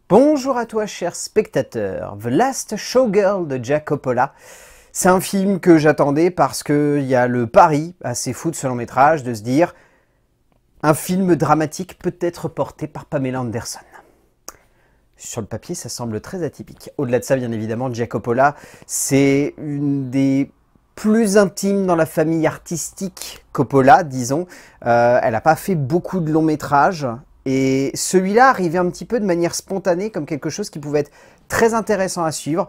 Bonjour à toi, cher spectateur. The Last Showgirl de Jack Coppola. C'est un film que j'attendais parce qu'il y a le pari assez fou de ce long métrage de se dire un film dramatique peut être porté par Pamela Anderson. Sur le papier, ça semble très atypique. Au-delà de ça, bien évidemment, Jack Coppola, c'est une des plus intimes dans la famille artistique Coppola, disons. Elle n'a pas fait beaucoup de longs métrages. Et celui-là arrivait un petit peu de manière spontanée, comme quelque chose qui pouvait être très intéressant à suivre.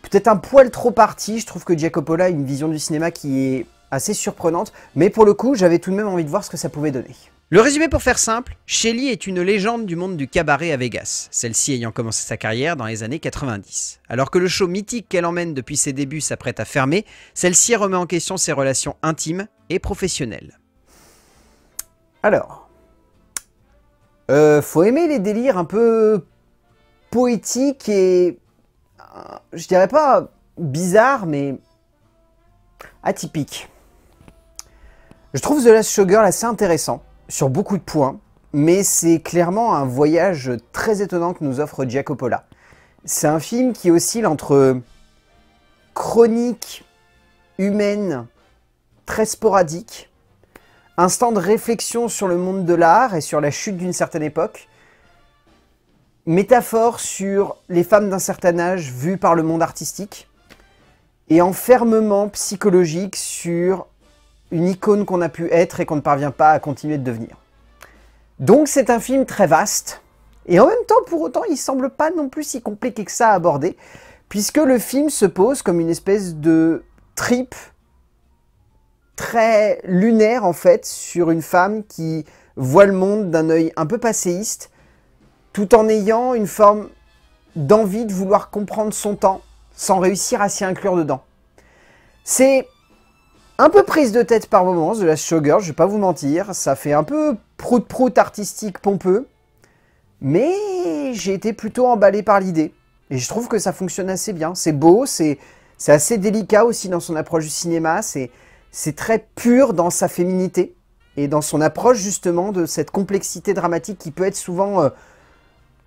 Peut-être un poil trop parti, je trouve que Jack Coppola a une vision du cinéma qui est assez surprenante. Mais pour le coup, j'avais tout de même envie de voir ce que ça pouvait donner. Le résumé pour faire simple, Shelly est une légende du monde du cabaret à Vegas, celle-ci ayant commencé sa carrière dans les années 90. Alors que le show mythique qu'elle emmène depuis ses débuts s'apprête à fermer, celle-ci remet en question ses relations intimes et professionnelles. Alors, faut aimer les délires un peu poétiques et, je dirais pas bizarres, mais atypiques. Je trouve The Last Showgirl assez intéressant sur beaucoup de points, mais c'est clairement un voyage très étonnant que nous offre Jack Coppola. C'est un film qui oscille entre chronique humaine très sporadique, instant de réflexion sur le monde de l'art et sur la chute d'une certaine époque, métaphore sur les femmes d'un certain âge vues par le monde artistique, et enfermement psychologique sur une icône qu'on a pu être et qu'on ne parvient pas à continuer de devenir. Donc c'est un film très vaste, et en même temps, pour autant, il semble pas non plus si compliqué que ça à aborder, puisque le film se pose comme une espèce de trip très lunaire en fait, sur une femme qui voit le monde d'un œil un peu passéiste, tout en ayant une forme d'envie de vouloir comprendre son temps, sans réussir à s'y inclure dedans. C'est un peu prise de tête par moments, The Last Showgirl, je vais pas vous mentir, ça fait un peu prout-prout artistique pompeux, mais j'ai été plutôt emballé par l'idée, et je trouve que ça fonctionne assez bien. C'est beau, c'est assez délicat aussi dans son approche du cinéma, c'est très pur dans sa féminité et dans son approche justement de cette complexité dramatique qui peut être souvent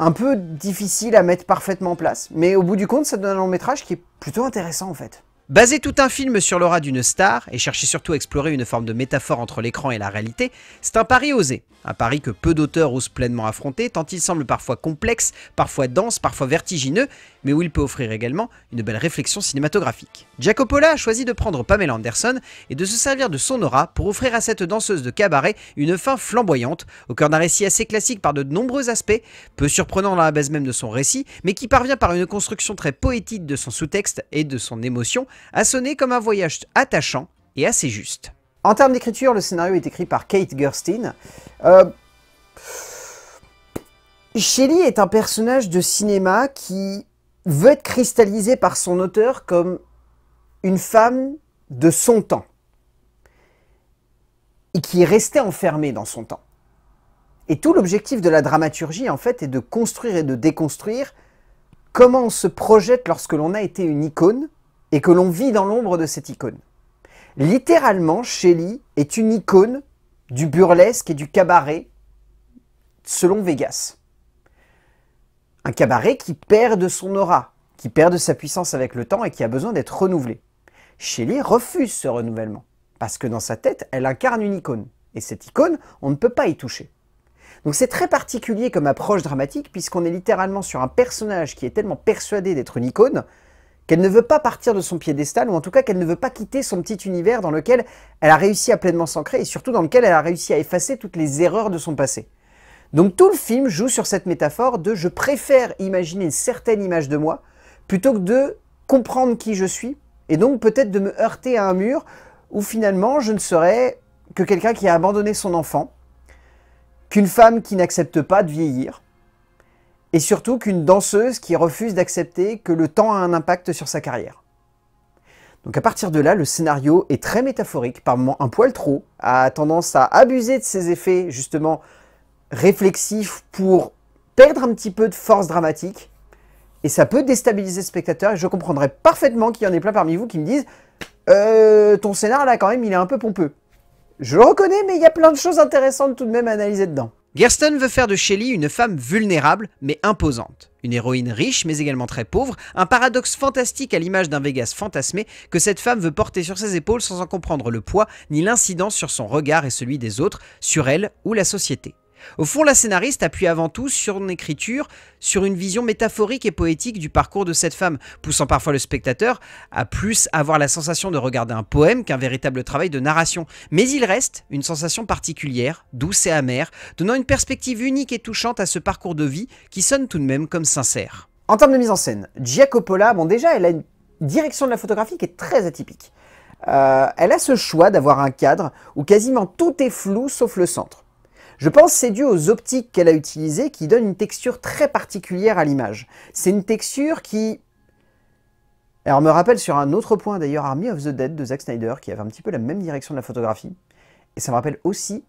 un peu difficile à mettre parfaitement en place. Mais au bout du compte, ça donne un long métrage qui est plutôt intéressant en fait. Baser tout un film sur l'aura d'une star et chercher surtout à explorer une forme de métaphore entre l'écran et la réalité, c'est un pari osé. Un pari que peu d'auteurs osent pleinement affronter, tant il semble parfois complexe, parfois dense, parfois vertigineux, mais où il peut offrir également une belle réflexion cinématographique. Jack Coppola a choisi de prendre Pamela Anderson et de se servir de son aura pour offrir à cette danseuse de cabaret une fin flamboyante, au cœur d'un récit assez classique par de nombreux aspects, peu surprenant dans la base même de son récit, mais qui parvient par une construction très poétique de son sous-texte et de son émotion à sonner comme un voyage attachant et assez juste. En termes d'écriture, le scénario est écrit par Kate Gerstein. Shelly est un personnage de cinéma qui veut être cristallisé par son auteur comme une femme de son temps et qui est restée enfermée dans son temps. Et tout l'objectif de la dramaturgie, en fait, est de construire et de déconstruire comment on se projette lorsque l'on a été une icône et que l'on vit dans l'ombre de cette icône. Littéralement, Shelly est une icône du burlesque et du cabaret selon Vegas. Un cabaret qui perd de son aura, qui perd de sa puissance avec le temps et qui a besoin d'être renouvelé. Shelly refuse ce renouvellement, parce que dans sa tête, elle incarne une icône. Et cette icône, on ne peut pas y toucher. Donc c'est très particulier comme approche dramatique, puisqu'on est littéralement sur un personnage qui est tellement persuadé d'être une icône, qu'elle ne veut pas partir de son piédestal, ou en tout cas qu'elle ne veut pas quitter son petit univers dans lequel elle a réussi à pleinement s'ancrer, et surtout dans lequel elle a réussi à effacer toutes les erreurs de son passé. Donc tout le film joue sur cette métaphore de « je préfère imaginer une certaine image de moi, plutôt que de comprendre qui je suis, et donc peut-être de me heurter à un mur, où finalement je ne serais que quelqu'un qui a abandonné son enfant, qu'une femme qui n'accepte pas de vieillir, et surtout qu'une danseuse qui refuse d'accepter que le temps a un impact sur sa carrière. » Donc à partir de là, le scénario est très métaphorique, par moments un poil trop, a tendance à abuser de ses effets justement réflexifs pour perdre un petit peu de force dramatique, et ça peut déstabiliser le spectateur, et je comprendrais parfaitement qu'il y en ait plein parmi vous qui me disent « ton scénar là quand même il est un peu pompeux ». Je le reconnais, mais il y a plein de choses intéressantes tout de même à analyser dedans. Gersten veut faire de Shelley une femme vulnérable mais imposante. Une héroïne riche mais également très pauvre, un paradoxe fantastique à l'image d'un Vegas fantasmé que cette femme veut porter sur ses épaules sans en comprendre le poids ni l'incidence sur son regard et celui des autres, sur elle ou la société. Au fond, la scénariste appuie avant tout sur son écriture, sur une vision métaphorique et poétique du parcours de cette femme, poussant parfois le spectateur à plus avoir la sensation de regarder un poème qu'un véritable travail de narration. Mais il reste une sensation particulière, douce et amère, donnant une perspective unique et touchante à ce parcours de vie qui sonne tout de même comme sincère. En termes de mise en scène, Gia Coppola, bon déjà, elle a une direction de la photographie qui est très atypique. Elle a ce choix d'avoir un cadre où quasiment tout est flou sauf le centre. Je pense que c'est dû aux optiques qu'elle a utilisées qui donnent une texture très particulière à l'image. C'est une texture qui... Alors me rappelle sur un autre point d'ailleurs Army of the Dead de Zack Snyder qui avait un petit peu la même direction de la photographie. Et ça me rappelle aussi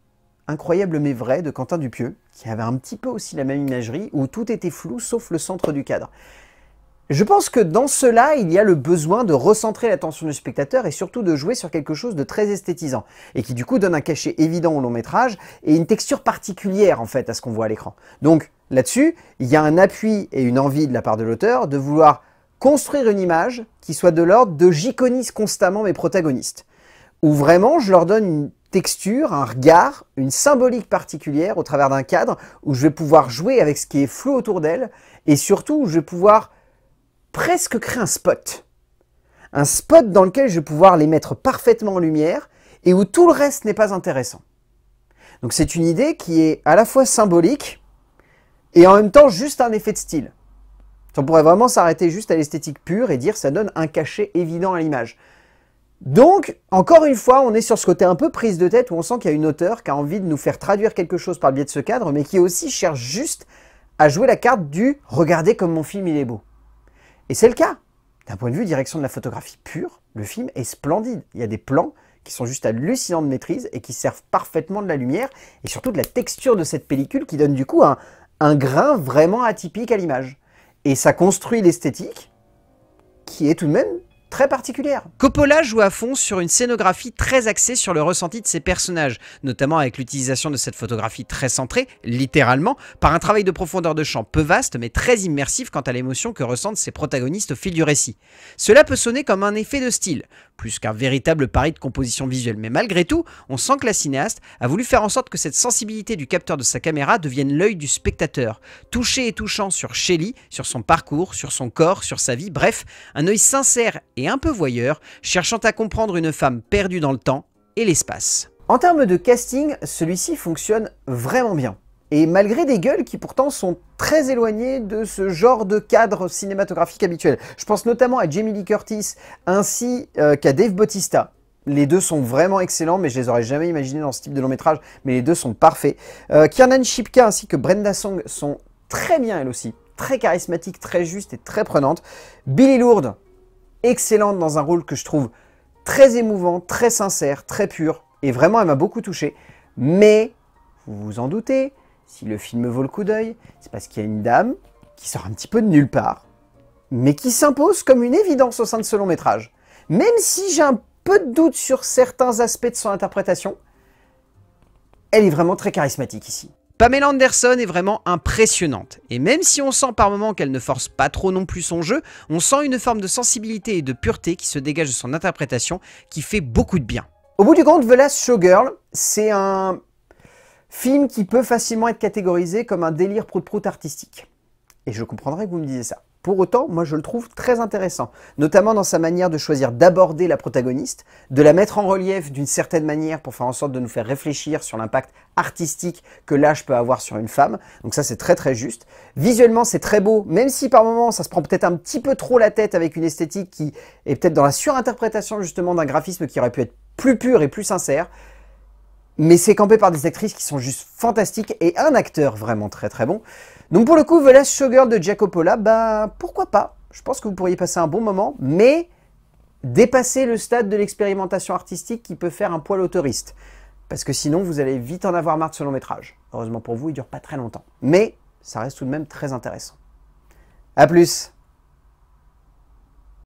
Incroyable mais vrai de Quentin Dupieux qui avait un petit peu aussi la même imagerie où tout était flou sauf le centre du cadre. Je pense que dans cela, il y a le besoin de recentrer l'attention du spectateur et surtout de jouer sur quelque chose de très esthétisant et qui du coup donne un cachet évident au long métrage et une texture particulière en fait à ce qu'on voit à l'écran. Donc là-dessus, il y a un appui et une envie de la part de l'auteur de vouloir construire une image qui soit de l'ordre de j'iconise constamment mes protagonistes. Où vraiment je leur donne une texture, un regard, une symbolique particulière au travers d'un cadre où je vais pouvoir jouer avec ce qui est flou autour d'elle et surtout où je vais pouvoir presque créer un spot. Un spot dans lequel je vais pouvoir les mettre parfaitement en lumière et où tout le reste n'est pas intéressant. Donc c'est une idée qui est à la fois symbolique et en même temps juste un effet de style. On pourrait vraiment s'arrêter juste à l'esthétique pure et dire ça donne un cachet évident à l'image. Donc, encore une fois, on est sur ce côté un peu prise de tête où on sent qu'il y a une auteure qui a envie de nous faire traduire quelque chose par le biais de ce cadre, mais qui aussi cherche juste à jouer la carte du « regardez comme mon film il est beau ». Et c'est le cas. D'un point de vue direction de la photographie pure, le film est splendide. Il y a des plans qui sont juste hallucinants de maîtrise et qui servent parfaitement de la lumière et surtout de la texture de cette pellicule qui donne du coup un grain vraiment atypique à l'image. Et ça construit l'esthétique qui est tout de même très particulière. Coppola joue à fond sur une scénographie très axée sur le ressenti de ses personnages, notamment avec l'utilisation de cette photographie très centrée, littéralement, par un travail de profondeur de champ peu vaste mais très immersif quant à l'émotion que ressentent ses protagonistes au fil du récit. Cela peut sonner comme un effet de style, plus qu'un véritable pari de composition visuelle, mais malgré tout, on sent que la cinéaste a voulu faire en sorte que cette sensibilité du capteur de sa caméra devienne l'œil du spectateur, touché et touchant sur Shelley, sur son parcours, sur son corps, sur sa vie, bref, un œil sincère et un peu voyeur, cherchant à comprendre une femme perdue dans le temps et l'espace. En termes de casting, celui-ci fonctionne vraiment bien. Et malgré des gueules qui pourtant sont très éloignées de ce genre de cadre cinématographique habituel. Je pense notamment à Jamie Lee Curtis ainsi qu'à Dave Bautista. Les deux sont vraiment excellents, mais je les aurais jamais imaginés dans ce type de long métrage, mais les deux sont parfaits. Kiernan Shipka ainsi que Brenda Song sont très bien elles aussi. Très charismatiques, très justes et très prenantes. Billie Lourdes, excellente dans un rôle que je trouve très émouvant, très sincère, très pur. Et vraiment, elle m'a beaucoup touché. Mais, vous vous en doutez, si le film vaut le coup d'œil, c'est parce qu'il y a une dame qui sort un petit peu de nulle part, mais qui s'impose comme une évidence au sein de ce long métrage. Même si j'ai un peu de doute sur certains aspects de son interprétation, elle est vraiment très charismatique ici. Pamela Anderson est vraiment impressionnante, et même si on sent par moments qu'elle ne force pas trop non plus son jeu, on sent une forme de sensibilité et de pureté qui se dégage de son interprétation qui fait beaucoup de bien. Au bout du compte, The Last Showgirl, c'est un film qui peut facilement être catégorisé comme un délire prout-prout artistique. Et je comprendrais que vous me disiez ça. Pour autant, moi je le trouve très intéressant, notamment dans sa manière de choisir d'aborder la protagoniste, de la mettre en relief d'une certaine manière pour faire en sorte de nous faire réfléchir sur l'impact artistique que l'âge peut avoir sur une femme. Donc ça c'est très très juste. Visuellement c'est très beau, même si par moments ça se prend peut-être un petit peu trop la tête avec une esthétique qui est peut-être dans la surinterprétation justement d'un graphisme qui aurait pu être plus pur et plus sincère. Mais c'est campé par des actrices qui sont juste fantastiques et un acteur vraiment très très bon. Donc pour le coup, The Last Showgirl de Gia Coppola, bah pourquoi pas. Je pense que vous pourriez passer un bon moment, mais dépasser le stade de l'expérimentation artistique qui peut faire un poil autoriste. Parce que sinon, vous allez vite en avoir marre de ce long métrage. Heureusement pour vous, il dure pas très longtemps. Mais ça reste tout de même très intéressant. A plus!